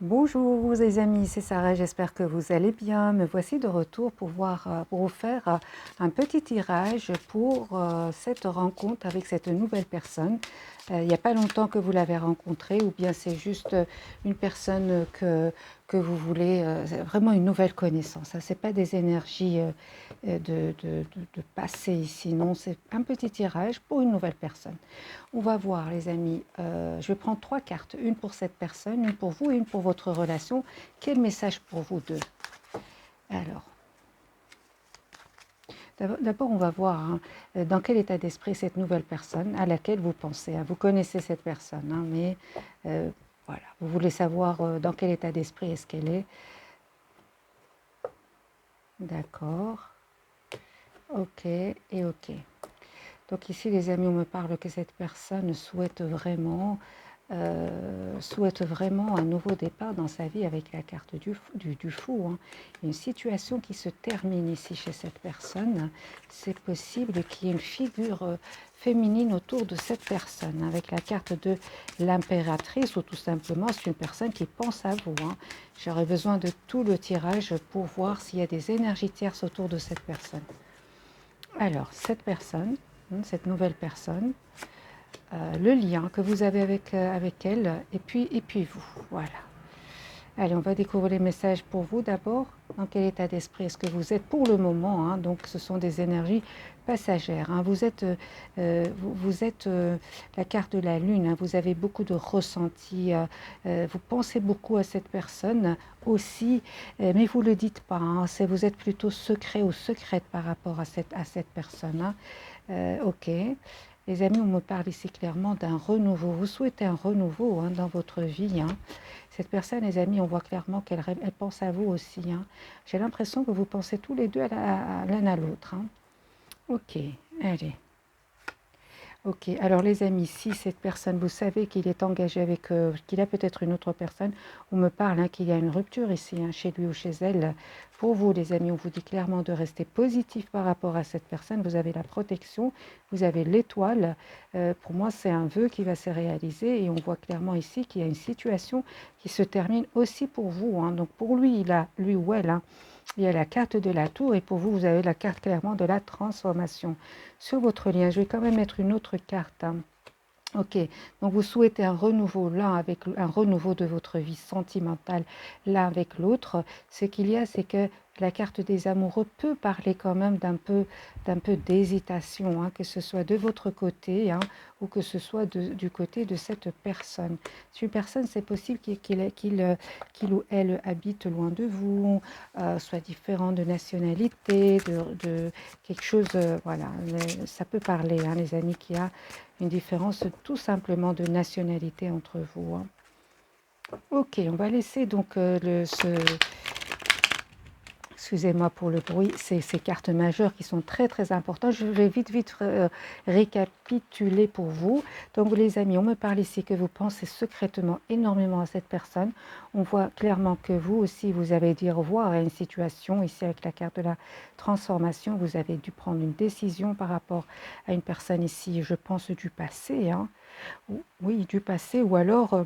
Bonjour les amis, c'est Sarah, j'espère que vous allez bien. Me voici de retour pour vous faire un petit tirage pour cette rencontre avec cette nouvelle personne. Il n'y a pas longtemps que vous l'avez rencontrée ou bien c'est juste une personne que vous voulez, vraiment une nouvelle connaissance. Ce n'est pas des énergies de passé ici, non, c'est un petit tirage pour une nouvelle personne. On va voir les amis, je vais prendre 3 cartes, une pour cette personne, une pour vous et une pour votre relation. Quel message pour vous deux? Alors, d'abord on va voir dans quel état d'esprit cette nouvelle personne à laquelle vous pensez. Vous connaissez cette personne, mais voilà, vous voulez savoir dans quel état d'esprit est-ce qu'elle est. D'accord, ok et ok. Donc ici les amis, on me parle que cette personne souhaite vraiment un nouveau départ dans sa vie avec la carte du fou. Une situation qui se termine ici chez cette personne. C'est possible qu'il y ait une figure féminine autour de cette personne. Avec la carte de l'impératrice ou tout simplement c'est une personne qui pense à vous. J'aurais besoin de tout le tirage pour voir s'il y a des énergies tierces autour de cette personne. Alors, cette personne, cette nouvelle personne, le lien que vous avez avec elle et puis vous. Voilà. Allez, on va découvrir les messages pour vous d'abord. Dans quel état d'esprit est-ce que vous êtes pour le moment? Donc, ce sont des énergies passagères. Vous êtes, la carte de la lune. Vous avez beaucoup de ressentis. Vous pensez beaucoup à cette personne aussi, mais vous ne le dites pas. Vous êtes plutôt secret ou secrète par rapport à cette personne. Ok. Les amis, on me parle ici clairement d'un renouveau. Vous souhaitez un renouveau dans votre vie. Cette personne, les amis, on voit clairement qu'elle pense à vous aussi. J'ai l'impression que vous pensez tous les deux l'un à l'autre. Ok, allez. Ok, alors les amis, si cette personne, vous savez qu'il est engagé avec, qu'il a peut-être une autre personne, on me parle qu'il y a une rupture ici, chez lui ou chez elle. Pour vous, les amis, on vous dit clairement de rester positif par rapport à cette personne. Vous avez la protection, vous avez l'étoile. Pour moi, c'est un vœu qui va se réaliser et on voit clairement ici qu'il y a une situation qui se termine aussi pour vous. Donc pour lui, lui ou elle, il y a la carte de la tour et pour vous, vous avez la carte clairement de la transformation. Sur votre lien, je vais quand même mettre une autre carte. Ok, donc vous souhaitez un renouveau un renouveau de votre vie sentimentale l'un avec l'autre. Ce qu'il y a, c'est que la carte des amoureux peut parler quand même d'un peu d'hésitation, que ce soit de votre côté ou que ce soit du côté de cette personne. Si une personne, c'est possible qu'il ou elle habite loin de vous, soit différent de nationalité, de quelque chose, voilà, ça peut parler, les amis, qu'il y a une différence tout simplement de nationalité entre vous. Ok, on va laisser donc excusez-moi pour le bruit, ces cartes majeures qui sont très très importantes. Je vais vite récapituler pour vous. Donc les amis, on me parle ici que vous pensez secrètement énormément à cette personne. On voit clairement que vous aussi, vous avez dit au revoir à une situation. Ici avec la carte de la transformation, vous avez dû prendre une décision par rapport à une personne ici, je pense du passé. Oui, du passé ou alors...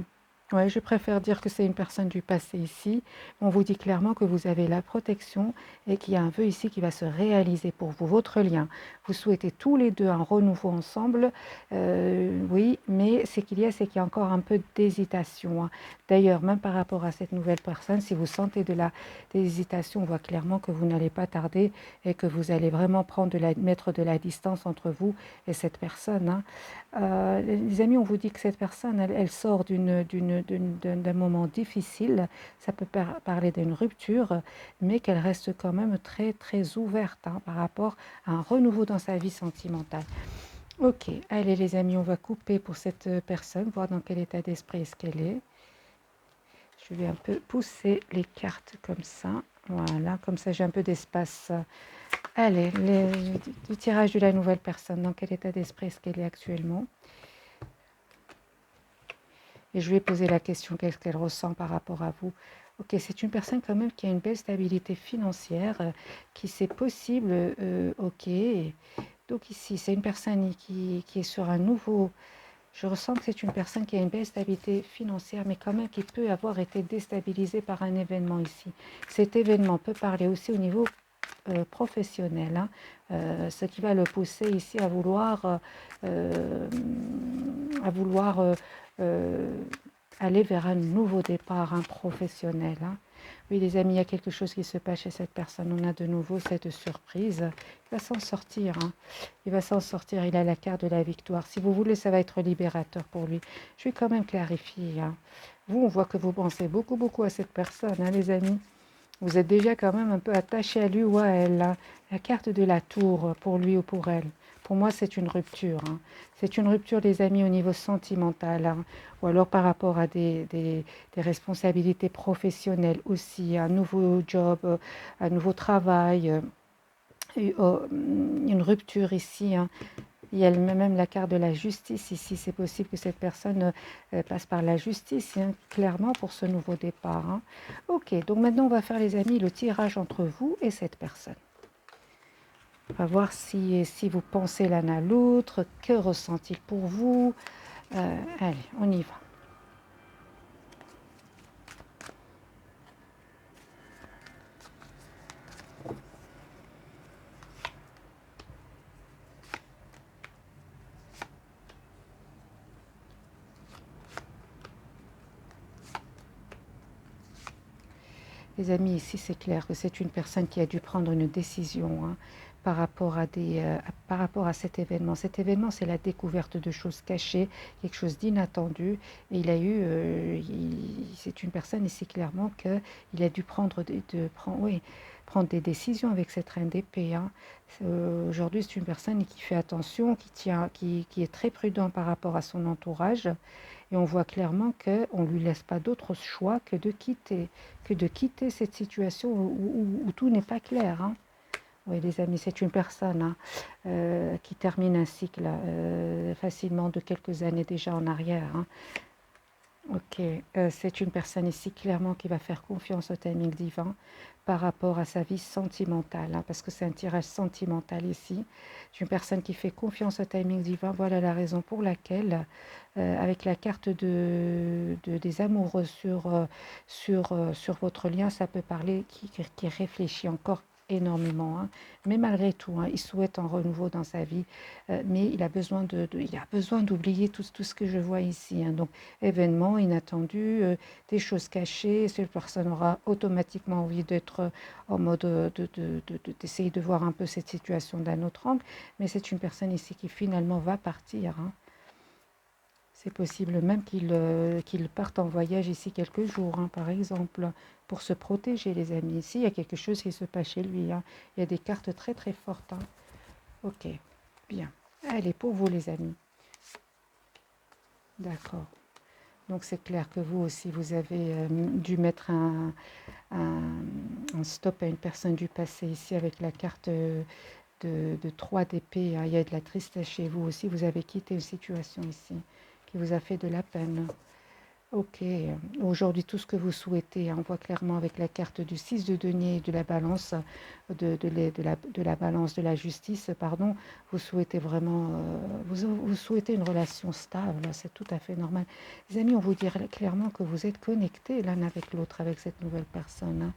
ouais, je préfère dire que c'est une personne du passé ici. On vous dit clairement que vous avez la protection et qu'il y a un vœu ici qui va se réaliser pour vous, votre lien. Vous souhaitez tous les deux un renouveau ensemble, oui, mais c'est qu'il y a encore un peu d'hésitation. D'ailleurs, même par rapport à cette nouvelle personne, si vous sentez de l'hésitation, on voit clairement que vous n'allez pas tarder et que vous allez vraiment mettre de la distance entre vous et cette personne. Les amis, on vous dit que cette personne, elle sort d'un moment difficile. Ça peut parler d'une rupture, mais qu'elle reste quand même très, très ouverte par rapport à un renouveau dans sa vie sentimentale. Ok, allez les amis, on va couper pour cette personne, voir dans quel état d'esprit est-ce qu'elle est. Je vais un peu pousser les cartes comme ça. Voilà, comme ça j'ai un peu d'espace. Allez, le tirage de la nouvelle personne, dans quel état d'esprit est-ce qu'elle est actuellement? Et je lui ai posé la question, qu'est-ce qu'elle ressent par rapport à vous? Ok, c'est une personne quand même qui a une belle stabilité financière, qui c'est possible, ok. Donc ici, c'est une personne qui est sur un nouveau Je ressens que c'est une personne qui a une belle stabilité financière, mais quand même qui peut avoir été déstabilisée par un événement ici. Cet événement peut parler aussi au niveau professionnel, hein, ce qui va le pousser ici euh, à vouloir aller vers un nouveau départ, un professionnel. Hein. Oui, les amis, il y a quelque chose qui se passe chez cette personne. On a de nouveau cette surprise. Il va s'en sortir. Hein. Il va s'en sortir. Il a la carte de la victoire. Si vous voulez, ça va être libérateur pour lui. Je vais quand même clarifier. Hein. Vous, on voit que vous pensez beaucoup, beaucoup à cette personne, hein, les amis. Vous êtes déjà quand même un peu attaché à lui ou à elle. Hein. La carte de la tour pour lui ou pour elle. Pour moi, c'est une rupture. Hein. C'est une rupture, les amis, au niveau sentimental. Hein. Ou alors par rapport à des responsabilités professionnelles aussi. Un nouveau job, un nouveau travail. Une rupture ici. Hein. Il y a même la carte de la justice ici. C'est possible que cette personne passe par la justice, hein, clairement, pour ce nouveau départ. Hein. Ok, donc maintenant, on va faire, les amis, le tirage entre vous et cette personne. On va voir si vous pensez l'un à l'autre, que ressent-il pour vous. Allez, on y va. Les amis, ici, c'est clair que c'est une personne qui a dû prendre une décision, hein, par rapport à cet événement. Cet événement, c'est la découverte de choses cachées, quelque chose d'inattendu. Et c'est une personne ici, clairement, qu'il a dû prendre des décisions avec cette reine d'épée. Hein. Aujourd'hui, c'est une personne qui fait attention, qui est très prudent par rapport à son entourage. Et on voit clairement qu'on ne lui laisse pas d'autre choix que de quitter cette situation où tout n'est pas clair. Hein. Oui, les amis, c'est une personne, hein, qui termine un cycle facilement de quelques années déjà en arrière. Hein. Ok, c'est une personne ici clairement qui va faire confiance au timing divin par rapport à sa vie sentimentale, hein, parce que c'est un tirage sentimental ici. C'est une personne qui fait confiance au timing divin. Voilà la raison pour laquelle, avec la carte des amoureux sur votre lien, ça peut parler qui réfléchit encore énormément. Hein. Mais malgré tout, hein, il souhaite un renouveau dans sa vie, mais il a besoin d'oublier tout ce que je vois ici. Hein. Donc, événements inattendus, des choses cachées. Cette personne aura automatiquement envie d'être en mode d'essayer de voir un peu cette situation d'un autre angle. Mais c'est une personne ici qui finalement va partir. Hein. C'est possible même qu'il parte en voyage ici quelques jours, hein, par exemple, pour se protéger, les amis. Ici, il y a quelque chose qui se passe chez lui. Hein. Il y a des cartes très très fortes. Hein. Ok, bien. Allez, pour vous, les amis. D'accord. Donc c'est clair que vous aussi, vous avez dû mettre un stop à une personne du passé ici avec la carte de 3 d'épée. Hein. Il y a de la tristesse chez vous aussi. Vous avez quitté une situation ici qui vous a fait de la peine. Ok, aujourd'hui tout ce que vous souhaitez, hein, on voit clairement avec la carte du 6 de denier et de la balance, de la balance de la justice, pardon, vous souhaitez vraiment, vous souhaitez une relation stable, c'est tout à fait normal. Les amis, on vous dit clairement que vous êtes connectés l'un avec l'autre, avec cette nouvelle personne. Hein.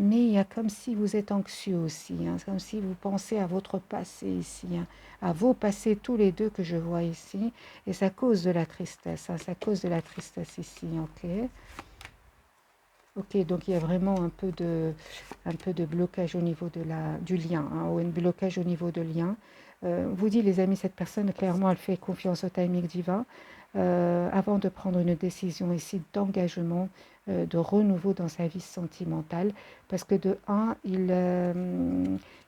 Mais il y a comme si vous êtes anxieux aussi, hein, comme si vous pensez à votre passé ici, hein, à vos passés tous les deux que je vois ici, et ça cause de la tristesse, hein, ça cause de la tristesse ici, ok. Ok, donc il y a vraiment un peu de blocage au niveau du lien, hein, ou un blocage au niveau de lien. Vous dit les amis, cette personne, clairement, elle fait confiance au timing divin avant de prendre une décision ici d'engagement, de renouveau dans sa vie sentimentale. Parce que de un, il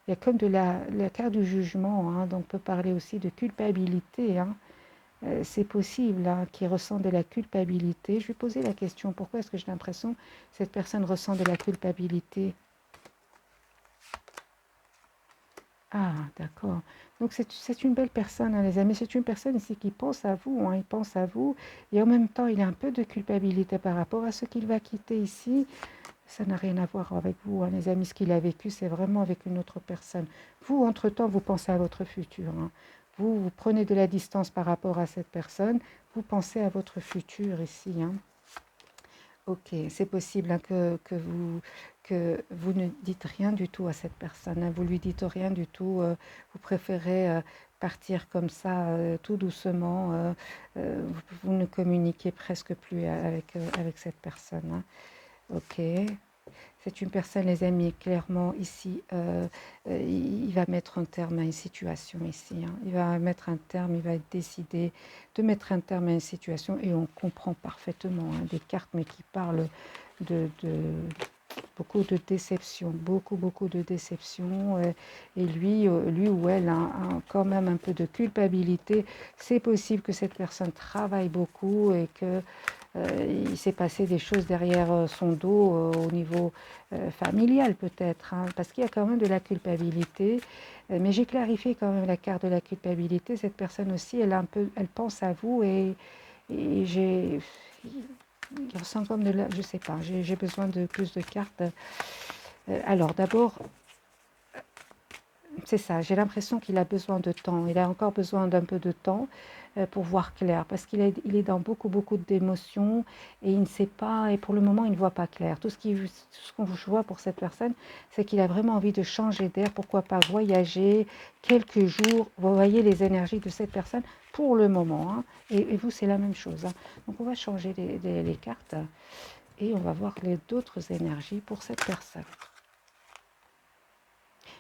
y a comme la carte du jugement, hein, donc on peut parler aussi de culpabilité. Hein. C'est possible hein, qu'il ressent de la culpabilité. Je vais poser la question, pourquoi est-ce que j'ai l'impression que cette personne ressent de la culpabilité? Ah, d'accord. Donc c'est une belle personne, hein, les amis. C'est une personne ici qui pense à vous, hein, il pense à vous. Et en même temps, il a un peu de culpabilité par rapport à ce qu'il va quitter ici. Ça n'a rien à voir avec vous, hein, les amis. Ce qu'il a vécu, c'est vraiment avec une autre personne. Vous, entre-temps, vous pensez à votre futur. Hein. vous prenez de la distance par rapport à cette personne, vous pensez à votre futur ici. Hein. Ok, c'est possible hein, que vous ne dites rien du tout à cette personne, hein, vous lui dites rien du tout, vous préférez partir comme ça tout doucement, vous ne communiquez presque plus avec cette personne. Hein. Ok. C'est une personne, les amis, clairement, ici, il va mettre un terme à une situation ici. Hein. Il va mettre un terme, il va décider de mettre un terme à une situation et on comprend parfaitement hein, des cartes, mais qui parlent de beaucoup de déception, beaucoup de déception. Et lui ou elle a quand même un peu de culpabilité. C'est possible que cette personne travaille beaucoup et que il s'est passé des choses derrière son dos au niveau familial peut-être, hein, parce qu'il y a quand même de la culpabilité. Mais j'ai clarifié quand même la carte de la culpabilité. Cette personne aussi, elle pense à vous et il ressent comme de la, je sais pas, j'ai besoin de plus de cartes. Alors d'abord, c'est ça, j'ai l'impression qu'il a besoin de temps. Il a encore besoin d'un peu de temps pour voir clair, parce qu'il est dans beaucoup d'émotions et il ne sait pas, et pour le moment, il ne voit pas clair. Tout ce qu'on voit pour cette personne, c'est qu'il a vraiment envie de changer d'air, pourquoi pas voyager quelques jours. Vous voyez les énergies de cette personne pour le moment. Hein, et vous, c'est la même chose. Hein. Donc, on va changer les cartes et on va voir les d'autres énergies pour cette personne.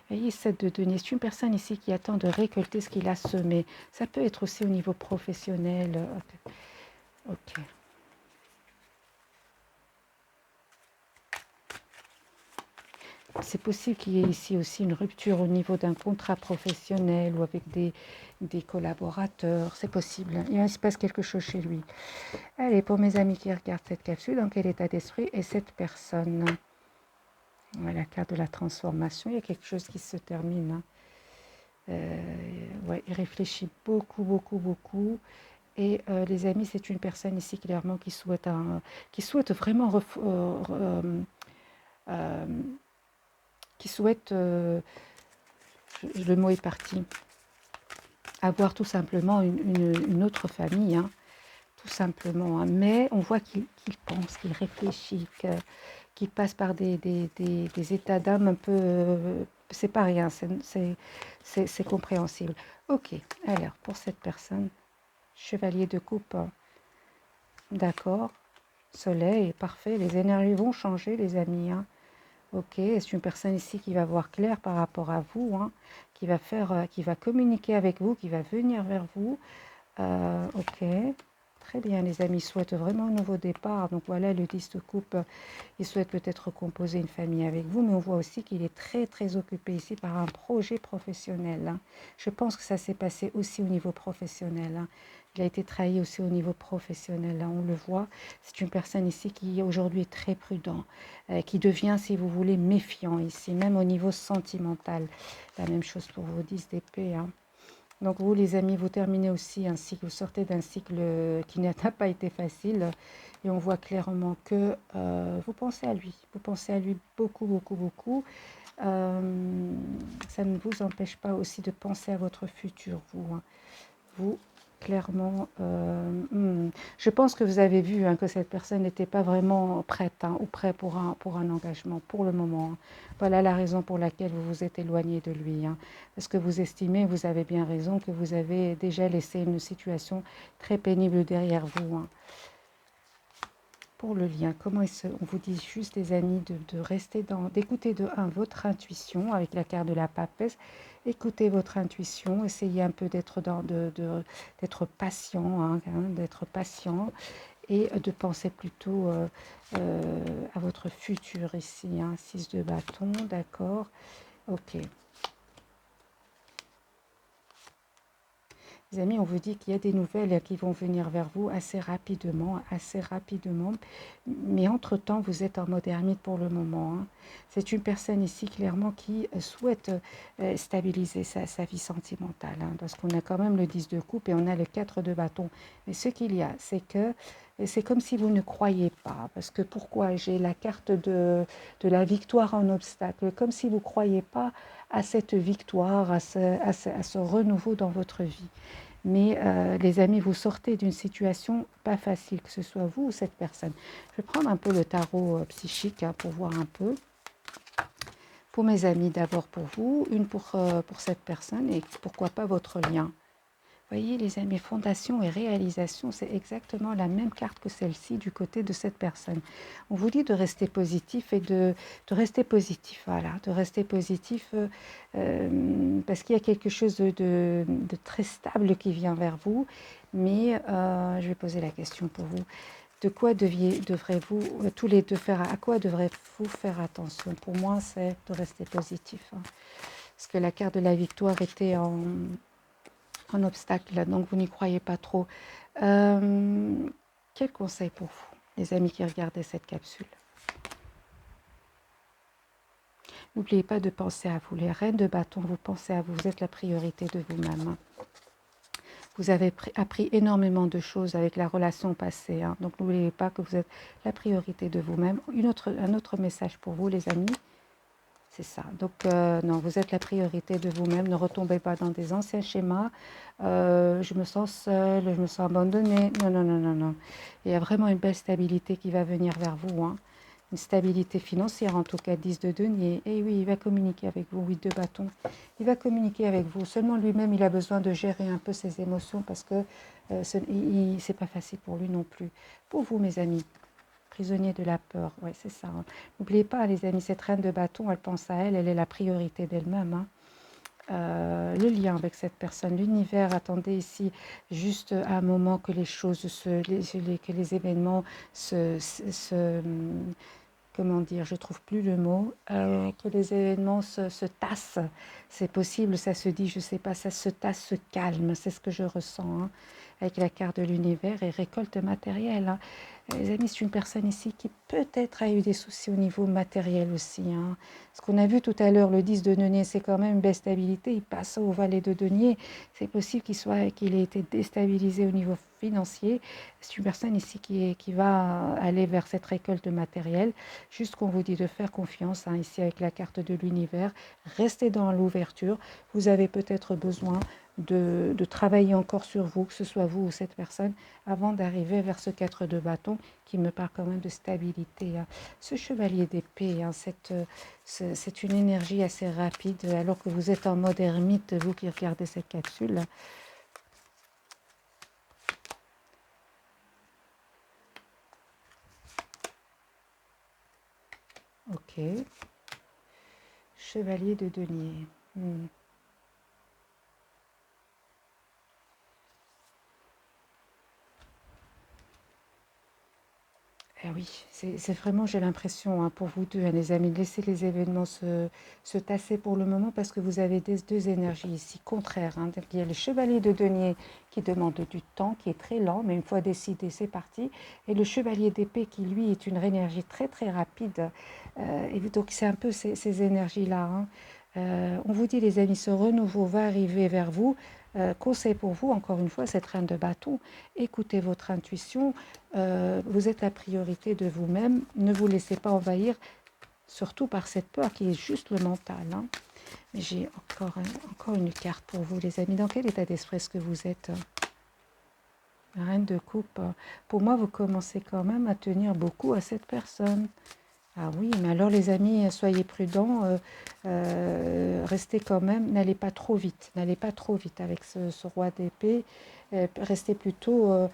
Vous voyez, 7 de denier, c'est une personne ici qui attend de récolter ce qu'il a semé. Ça peut être aussi au niveau professionnel. Ok. C'est possible qu'il y ait ici aussi une rupture au niveau d'un contrat professionnel ou avec des collaborateurs. C'est possible. Il se passe quelque chose chez lui. Allez, pour mes amis qui regardent cette capsule, dans quel état d'esprit est cette personne? La carte de la transformation, il y a quelque chose qui se termine. Hein. Ouais, il réfléchit beaucoup. Et les amis, c'est une personne ici clairement qui souhaite vraiment qui souhaite, le mot est parti, avoir tout simplement une autre famille, hein, tout simplement. Hein. Mais on voit qu'il pense, qu'il réfléchit, qu'il passe par des états d'âme un peu... c'est pas rien, c'est compréhensible. Ok, alors pour cette personne, chevalier de coupe, d'accord, soleil, parfait, les énergies vont changer les amis. Hein. Ok, c'est une personne ici qui va voir clair par rapport à vous, hein, qui va communiquer avec vous, qui va venir vers vous. Ok, très bien les amis, souhaitent vraiment un nouveau départ. Donc voilà, le 10 de coupe, il souhaite peut-être composer une famille avec vous, mais on voit aussi qu'il est très occupé ici par un projet professionnel. Hein. Je pense que ça s'est passé aussi au niveau professionnel. Hein. Il a été trahi aussi au niveau professionnel, là, on le voit. C'est une personne ici qui aujourd'hui est très prudent, qui devient, si vous voulez, méfiant ici, même au niveau sentimental. La même chose pour vos 10 d'épée. Hein. Donc vous, les amis, vous terminez aussi un cycle, vous sortez d'un cycle qui n'a pas été facile. Et on voit clairement que vous pensez à lui. Vous pensez à lui beaucoup. Ça ne vous empêche pas aussi de penser à votre futur, vous. Hein. Vous, clairement, je pense que vous avez vu hein, que cette personne n'était pas vraiment prête hein, ou prêt pour un engagement pour le moment. Hein. Voilà la raison pour laquelle vous vous êtes éloigné de lui. Hein. Parce que vous estimez, vous avez bien raison, que vous avez déjà laissé une situation très pénible derrière vous. Hein. Pour le lien, on vous dit juste les amis de rester d'écouter de votre intuition avec la carte de la papesse. Écoutez votre intuition, essayez un peu d'être d'être patient, hein, d'être patient et de penser plutôt à votre futur ici. Hein, 6 de bâton, d'accord. Ok. Les amis, on vous dit qu'il y a des nouvelles qui vont venir vers vous assez rapidement. Mais entre-temps, vous êtes en mode ermite pour le moment. Hein. C'est une personne ici, clairement, qui souhaite stabiliser sa vie sentimentale. Hein, parce qu'on a quand même le 10 de coupe et on a le 4 de bâton. Mais ce qu'il y a, c'est que Et c'est comme si vous ne croyez pas. Parce que pourquoi? J'ai la carte de la victoire en obstacle. Comme si vous ne croyez pas à cette victoire, à ce renouveau dans votre vie. Mais les amis, vous sortez d'une situation pas facile, que ce soit vous ou cette personne. Je vais prendre un peu le tarot psychique pour voir un peu. Pour mes amis, d'abord pour vous, une pour cette personne et pourquoi pas votre lien. Voyez les amis, fondation et réalisation, c'est exactement la même carte que celle-ci du côté de cette personne. On vous dit de rester positif et de rester positif, voilà, de rester positif parce qu'il y a quelque chose de très stable qui vient vers vous. Mais je vais poser la question pour vous. De quoi devrez-vous tous les deux faire, à quoi devrez-vous faire attention? Pour moi, c'est de rester positif. Parce que la carte de la victoire était en obstacle, donc vous n'y croyez pas trop. Quel conseil pour vous, les amis qui regardaient cette capsule? N'oubliez pas de penser à vous. Les reines de bâton, vous pensez à vous. Vous êtes la priorité de vous-même. Vous avez appris énormément de choses avec la relation passée. Donc n'oubliez pas que vous êtes la priorité de vous-même. Un autre message pour vous, les amis. C'est ça. Donc, non, vous êtes la priorité de vous-même. Ne retombez pas dans des anciens schémas. Je me sens seule, je me sens abandonnée. Non, non, non, non, non. Il y a vraiment une belle stabilité qui va venir vers vous. Une stabilité financière, en tout cas, 10 de denier. Et oui, il va communiquer avec vous, 8 de bâton. Il va communiquer avec vous. Seulement lui-même, il a besoin de gérer un peu ses émotions parce que c'est pas facile pour lui non plus. Pour vous, mes amis. Prisonnier de la peur, oui, c'est ça. N'oubliez pas, les amis, cette reine de bâton, elle pense à elle, elle est la priorité d'elle-même. Le lien avec cette personne, l'univers, attendez ici juste un moment que les choses, que les événements comment dire, je trouve plus le mot, que les événements se tassent. C'est possible, ça se dit, je sais pas, ça se tasse, se calme, c'est ce que je ressens. Avec la carte de l'univers et récolte matérielle. Les amis, c'est une personne ici qui peut-être a eu des soucis au niveau matériel aussi. Ce qu'on a vu tout à l'heure, le 10 de denier, c'est quand même une belle stabilité. Il passe au valet de denier. C'est possible qu'il ait été déstabilisé au niveau financier. C'est une personne ici qui va aller vers cette récolte de matériel. Juste qu'on vous dit de faire confiance, ici avec la carte de l'univers. Restez dans l'ouverture. Vous avez peut-être besoin de travailler encore sur vous, que ce soit vous ou cette personne, avant d'arriver vers ce 4 de bâton qui me parle quand même de stabilité. Ce chevalier d'épée, c'est une énergie assez rapide, alors que vous êtes en mode ermite, vous qui regardez cette capsule. Ok. Chevalier de denier. Eh oui, c'est vraiment, j'ai l'impression, pour vous deux, les amis, laissez les événements se tasser pour le moment parce que vous avez deux énergies ici contraires. Il y a le chevalier de denier qui demande du temps, qui est très lent, mais une fois décidé, c'est parti. Et le chevalier d'épée qui, lui, est une énergie très, très rapide. Et donc, c'est un peu ces énergies-là. On vous dit, les amis, ce renouveau va arriver vers vous. Conseil pour vous, encore une fois, cette reine de bâton, écoutez votre intuition, vous êtes la priorité de vous-même, ne vous laissez pas envahir, surtout par cette peur qui est juste le mental. J'ai encore une carte pour vous, les amis. Dans quel état d'esprit est-ce que vous êtes? La reine de coupe. Pour moi, vous commencez quand même à tenir beaucoup à cette personne. Ah oui, mais alors les amis, soyez prudents, restez quand même, n'allez pas trop vite avec ce roi d'épée, restez plutôt,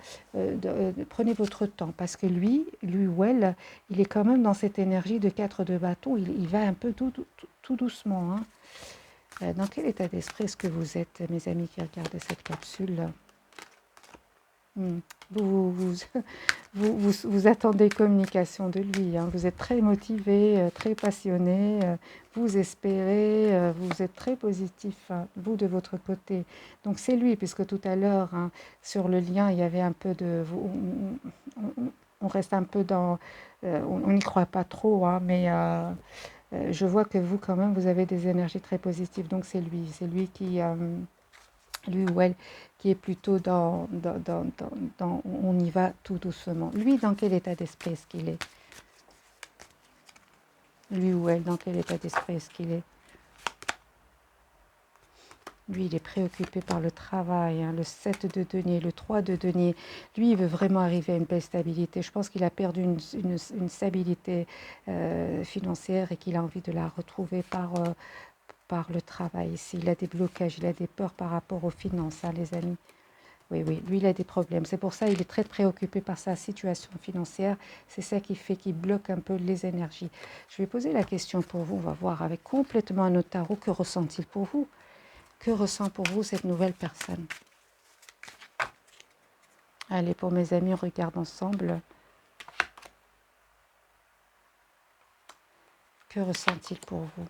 prenez votre temps, parce que lui ou elle, il est quand même dans cette énergie de 4 de bâton, il va un peu tout doucement. Dans quel état d'esprit est-ce que vous êtes, mes amis qui regardent cette capsule? Vous attendez communication de lui, vous êtes très motivé, très passionné, vous espérez, vous êtes très positif, vous de votre côté. Donc c'est lui, puisque tout à l'heure, sur le lien, il y avait un peu de... On reste un peu dans... on n'y croit pas trop, mais je vois que vous, quand même, vous avez des énergies très positives. Donc c'est lui lui ou elle qui est plutôt on y va tout doucement. Lui, dans quel état d'esprit est-ce qu'il est? Lui ou elle, dans quel état d'esprit est-ce qu'il est? Lui, il est préoccupé par le travail, hein, le 7 de denier, le 3 de denier. Lui, il veut vraiment arriver à une belle stabilité. Je pense qu'il a perdu une stabilité financière et qu'il a envie de la retrouver par le travail. Ici, il a des blocages, il a des peurs par rapport aux finances, hein, les amis. Oui, oui, lui, il a des problèmes. C'est pour ça qu'il est très préoccupé par sa situation financière. C'est ça qui fait qu'il bloque un peu les énergies. Je vais poser la question pour vous. On va voir avec complètement un autre tarot. Que ressent-il pour vous? Que ressent pour vous cette nouvelle personne? Allez, pour mes amis, on regarde ensemble. Que ressent-il pour vous?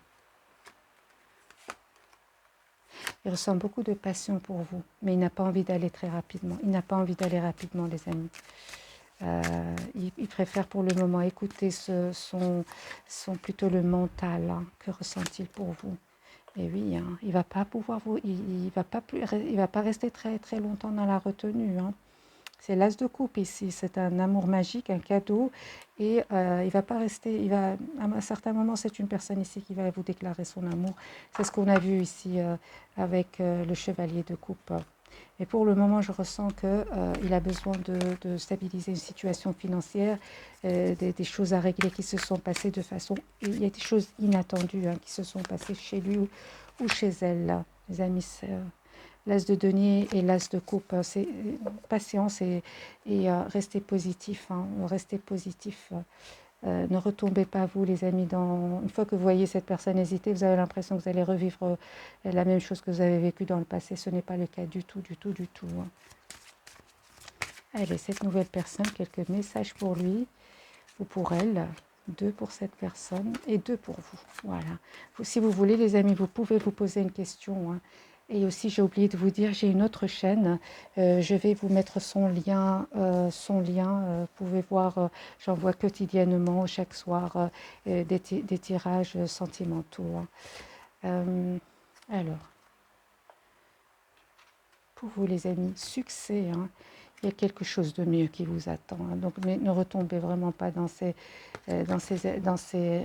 Il ressent beaucoup de passion pour vous, mais il n'a pas envie d'aller très rapidement. Il n'a pas envie d'aller rapidement, les amis. Il préfère pour le moment écouter plutôt le mental. Hein. Que ressent-il pour vous? Et oui, hein, il va pas pouvoir vous, il va pas rester très très longtemps dans la retenue. Hein. C'est l'as de coupe ici, c'est un amour magique, un cadeau, et il va pas rester, à un certain moment, c'est une personne ici qui va vous déclarer son amour. C'est ce qu'on a vu ici avec le chevalier de coupe. Et pour le moment, je ressens qu'il a besoin de stabiliser une situation financière, des choses à régler qui se sont passées de façon... Il y a des choses inattendues hein, qui se sont passées chez lui ou chez elle, là, les amis. L'as de denier et l'as de coupe, c'est patience et restez positif, hein, restez positif. Ne retombez pas, vous, les amis, une fois que vous voyez cette personne hésiter, vous avez l'impression que vous allez revivre la même chose que vous avez vécu dans le passé. Ce n'est pas le cas du tout, du tout, du tout. Hein. Allez, cette nouvelle personne, quelques messages pour lui ou pour elle. 2 pour cette personne et 2 pour vous. Voilà. Si vous voulez, les amis, vous pouvez vous poser une question. Hein. Et aussi, j'ai oublié de vous dire, j'ai une autre chaîne. Je vais vous mettre son lien. Vous pouvez voir, j'envoie quotidiennement, chaque soir, des tirages sentimentaux. Hein. Alors, pour vous, les amis, succès. Hein. Il y a quelque chose de mieux qui vous attend. Hein. Donc, ne retombez vraiment pas dans ces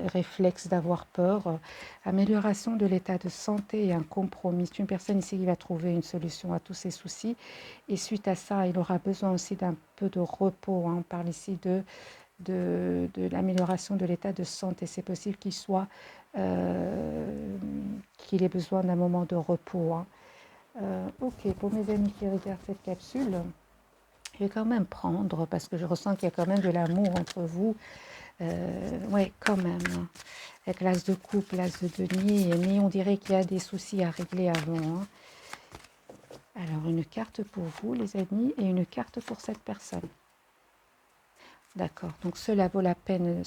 réflexes d'avoir peur. Amélioration de l'état de santé et un compromis. C'est une personne ici qui va trouver une solution à tous ses soucis. Et suite à ça, il aura besoin aussi d'un peu de repos. Hein. On parle ici de l'amélioration de l'état de santé. C'est possible qu'il ait besoin d'un moment de repos. Hein. Ok, pour mes amis qui regardent cette capsule, je vais quand même prendre, parce que je ressens qu'il y a quand même de l'amour entre vous. Oui, quand même. Hein. Avec l'as de coupe, l'as de denier, mais on dirait qu'il y a des soucis à régler avant. Hein. Alors, une carte pour vous, les amis, et une carte pour cette personne. D'accord, donc cela vaut la peine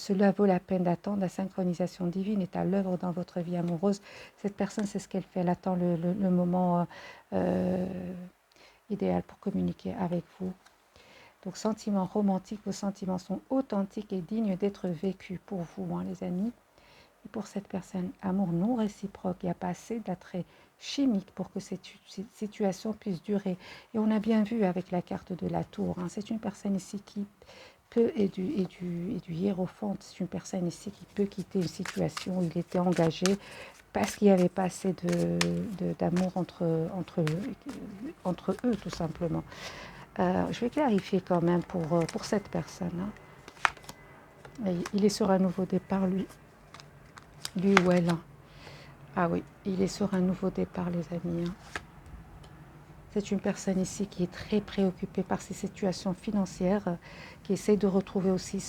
d'attendre. La synchronisation divine est à l'œuvre dans votre vie amoureuse. Cette personne, c'est ce qu'elle fait. Elle attend le moment idéal pour communiquer avec vous. Donc, sentiments romantiques, vos sentiments sont authentiques et dignes d'être vécus pour vous, hein, les amis. Et pour cette personne, amour non réciproque, il n'y a pas assez d'attrait chimique pour que cette situation puisse durer. Et on a bien vu avec la carte de la tour, hein, c'est une personne ici qui peut, et du hiérophante, c'est une personne ici qui peut quitter une situation où il était engagé parce qu'il n'y avait pas assez d'amour entre eux, tout simplement. Je vais clarifier quand même pour cette personne. Hein. Il est sur un nouveau départ, lui ou elle. Hein. Ah oui, il est sur un nouveau départ, les amis. Hein. C'est une personne ici qui est très préoccupée par ses situations financières, qui essaie de retrouver aussi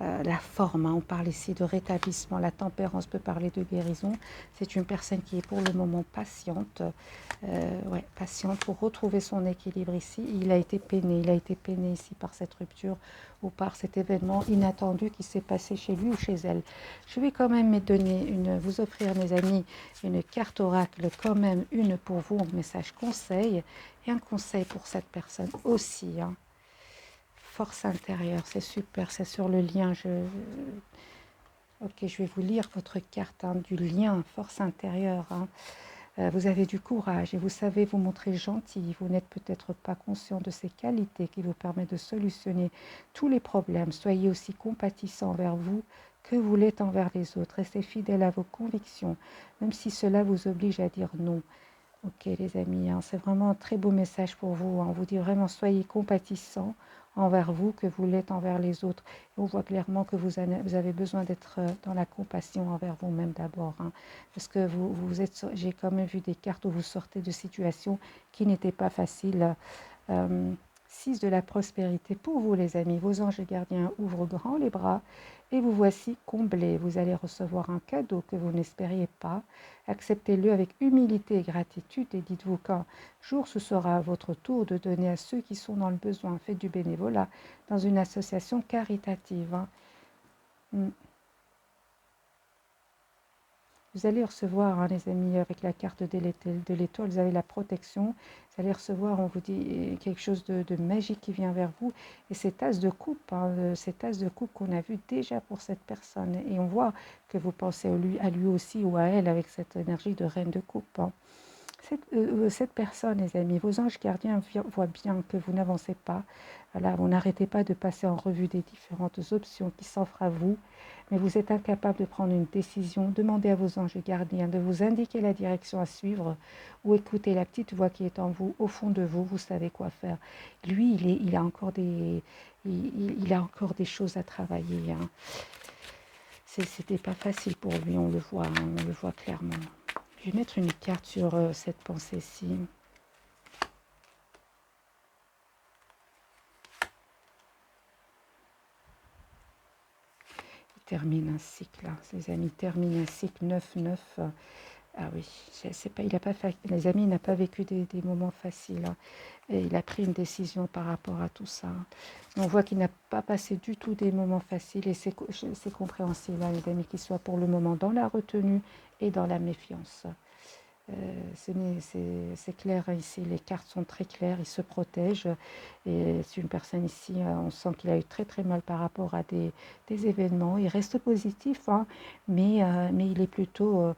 la forme. Hein. On parle ici de rétablissement. La tempérance peut parler de guérison. C'est une personne qui est pour le moment patiente, patiente pour retrouver son équilibre ici. Il a été peiné ici par cette rupture ou par cet événement inattendu qui s'est passé chez lui ou chez elle. Je vais quand même vous offrir, mes amis, une carte oracle, quand même une pour vous, un message conseil et un conseil pour cette personne aussi. Hein. Force intérieure, c'est super, c'est sur le lien. Ok, je vais vous lire votre carte hein, du lien, force intérieure. Hein. Vous avez du courage et vous savez vous montrer gentil. Vous n'êtes peut-être pas conscient de ces qualités qui vous permettent de solutionner tous les problèmes. Soyez aussi compatissant envers vous que vous l'êtes envers les autres. Restez fidèle à vos convictions, même si cela vous oblige à dire non. Ok les amis, hein, c'est vraiment un très beau message pour vous. On vous dit vraiment soyez compatissants envers vous que vous l'êtes envers les autres. Et on voit clairement que vous avez besoin d'être dans la compassion envers vous-même d'abord. Hein, parce que j'ai quand même vu des cartes où vous sortez de situations qui n'étaient pas faciles. 6 de la prospérité pour vous les amis. Vos anges gardiens ouvrent grand les bras et vous voici comblés. Vous allez recevoir un cadeau que vous n'espériez pas. Acceptez-le avec humilité et gratitude et dites-vous qu'un jour ce sera à votre tour de donner à ceux qui sont dans le besoin. Faites du bénévolat dans une association caritative. Hein. Vous allez recevoir, hein, les amis, avec la carte de l'étoile, vous avez la protection. Vous allez recevoir, on vous dit, quelque chose de magique qui vient vers vous. Et cet as de coupe, hein, cet as de coupe qu'on a vu déjà pour cette personne. Et on voit que vous pensez à lui aussi ou à elle avec cette énergie de reine de coupe. Hein. Cette personne, les amis, vos anges gardiens voient bien que vous n'avancez pas. Voilà, vous n'arrêtez pas de passer en revue des différentes options qui s'offrent à vous, mais vous êtes incapable de prendre une décision. Demandez à vos anges gardiens de vous indiquer la direction à suivre ou écoutez la petite voix qui est en vous, au fond de vous, vous savez quoi faire. Lui, il a encore des choses à travailler. Hein. C'était pas facile pour lui, on le voit, hein, on le voit clairement. Je vais mettre une carte sur cette pensée-ci. Il termine un cycle, là. Les amis, termine un cycle 9-9. Ah oui, c'est pas, il a pas fait, les amis, il n'a pas vécu des moments faciles. Hein, et il a pris une décision par rapport à tout ça. On voit qu'il n'a pas passé du tout des moments faciles et c'est compréhensible, hein, les amis, qu'il soit pour le moment dans la retenue et dans la méfiance. C'est clair ici, les cartes sont très claires, il se protège et c'est une personne ici, on sent qu'il a eu très très mal par rapport à des événements. Il reste positif, hein, mais il est plutôt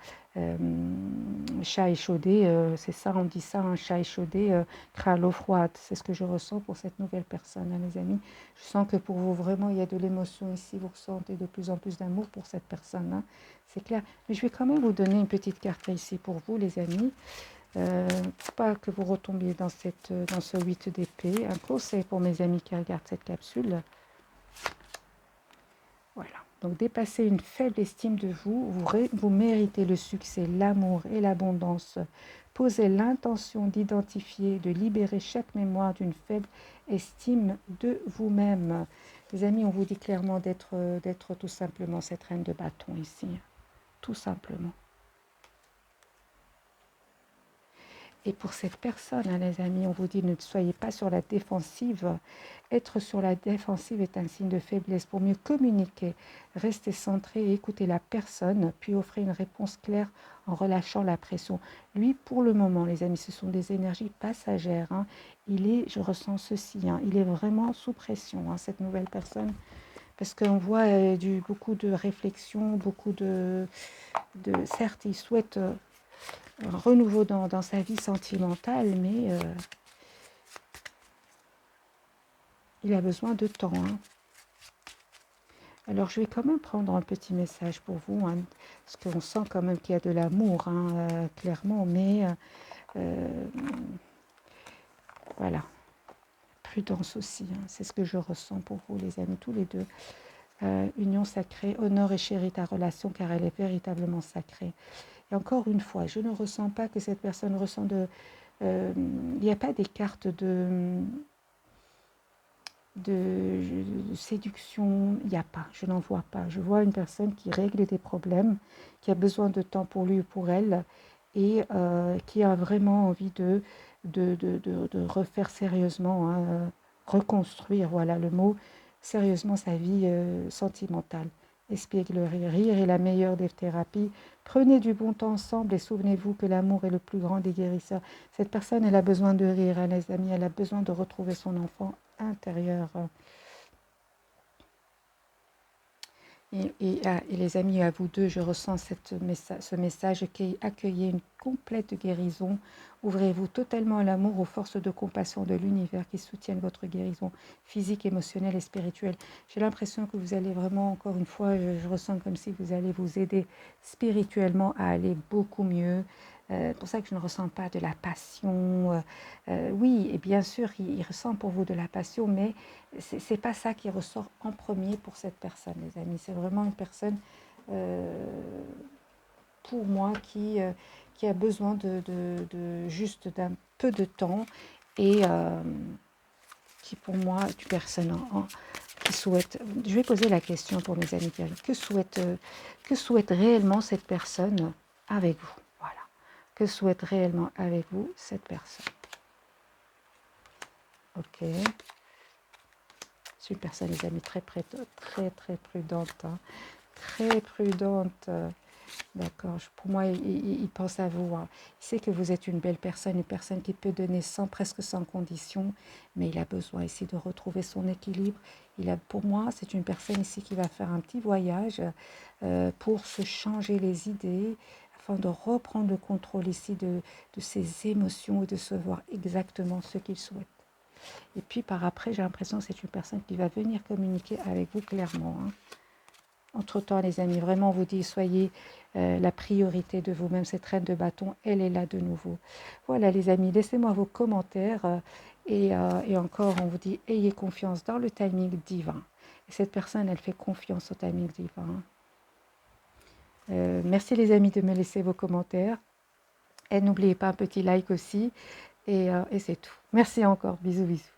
chat échaudé, c'est ça, on dit ça, un chat échaudé, craint l'eau froide. C'est ce que je ressens pour cette nouvelle personne, hein, les amis. Je sens que pour vous, vraiment, il y a de l'émotion ici, vous ressentez de plus en plus d'amour pour cette personne, hein. C'est clair. Mais je vais quand même vous donner une petite carte ici pour vous, les amis. Pour pas que vous retombiez dans ce 8 d'épée. Un conseil pour mes amis qui regardent cette capsule. Voilà. Donc, dépassez une faible estime de vous. Vous méritez le succès, l'amour et l'abondance. Posez l'intention d'identifier, de libérer chaque mémoire d'une faible estime de vous-même. Les amis, on vous dit clairement d'être tout simplement cette reine de bâton ici. Tout simplement. Et pour cette personne, hein, les amis, on vous dit ne soyez pas sur la défensive. Être sur la défensive est un signe de faiblesse. Pour mieux communiquer, restez centré et écoutez la personne, puis offrez une réponse claire en relâchant la pression. Lui, pour le moment, les amis, ce sont des énergies passagères. Hein. Je ressens ceci, hein, il est vraiment sous pression, hein, cette nouvelle personne. Parce qu'on voit beaucoup de réflexion, beaucoup certes, il souhaite un renouveau dans sa vie sentimentale, mais il a besoin de temps. Hein. Alors, je vais quand même prendre un petit message pour vous, hein, parce qu'on sent quand même qu'il y a de l'amour, hein, clairement, mais voilà, prudence aussi, hein, c'est ce que je ressens pour vous, les amis, tous les deux. Union sacrée, honore et chérit ta relation, car elle est véritablement sacrée. Et encore une fois, je ne ressens pas que cette personne ressent il n'y a pas des cartes de séduction, il n'y a pas, je n'en vois pas. Je vois une personne qui règle des problèmes, qui a besoin de temps pour lui ou pour elle, et qui a vraiment envie de refaire sérieusement, hein, reconstruire, voilà le mot, sérieusement sa vie sentimentale. Espièglerie, rire est la meilleure des thérapies. Prenez du bon temps ensemble et souvenez-vous que l'amour est le plus grand des guérisseurs. Cette personne, elle a besoin de rire, hein, les amis, elle a besoin de retrouver son enfant intérieur. Et les amis, à vous deux, je ressens ce message qui accueillez complète guérison. Ouvrez-vous totalement à l'amour, aux forces de compassion de l'univers qui soutiennent votre guérison physique, émotionnelle et spirituelle. J'ai l'impression que vous allez vraiment, encore une fois, je ressens comme si vous allez vous aider spirituellement à aller beaucoup mieux. C'est pour ça que je ne ressens pas de la passion. Oui, et bien sûr, il ressent pour vous de la passion, mais ce n'est pas ça qui ressort en premier pour cette personne, les amis. C'est vraiment une personne, euh, pour moi, qui a besoin juste d'un peu de temps et qui, pour moi, est une personne qui souhaite... Je vais poser la question pour mes amis. Que souhaite réellement cette personne avec vous? Voilà. Que souhaite réellement avec vous cette personne? Ok. C'est une personne, les amis, très prudente. Hein. Très prudente. D'accord. Pour moi, il pense à vous. Hein. Il sait que vous êtes une belle personne, une personne qui peut donner presque sans condition, mais il a besoin ici de retrouver son équilibre. Pour moi, c'est une personne ici qui va faire un petit voyage pour se changer les idées, afin de reprendre le contrôle ici de ses émotions et de se voir exactement ce qu'il souhaite. Et puis par après, j'ai l'impression que c'est une personne qui va venir communiquer avec vous clairement. Hein. Entre-temps, les amis, vraiment, on vous dit, soyez la priorité de vous-même. Cette reine de bâton, elle est là de nouveau. Voilà, les amis, laissez-moi vos commentaires. Et encore, on vous dit, ayez confiance dans le timing divin. Et cette personne, elle fait confiance au timing divin. Merci, les amis, de me laisser vos commentaires. Et n'oubliez pas un petit like aussi. Et c'est tout. Merci encore. Bisous, bisous.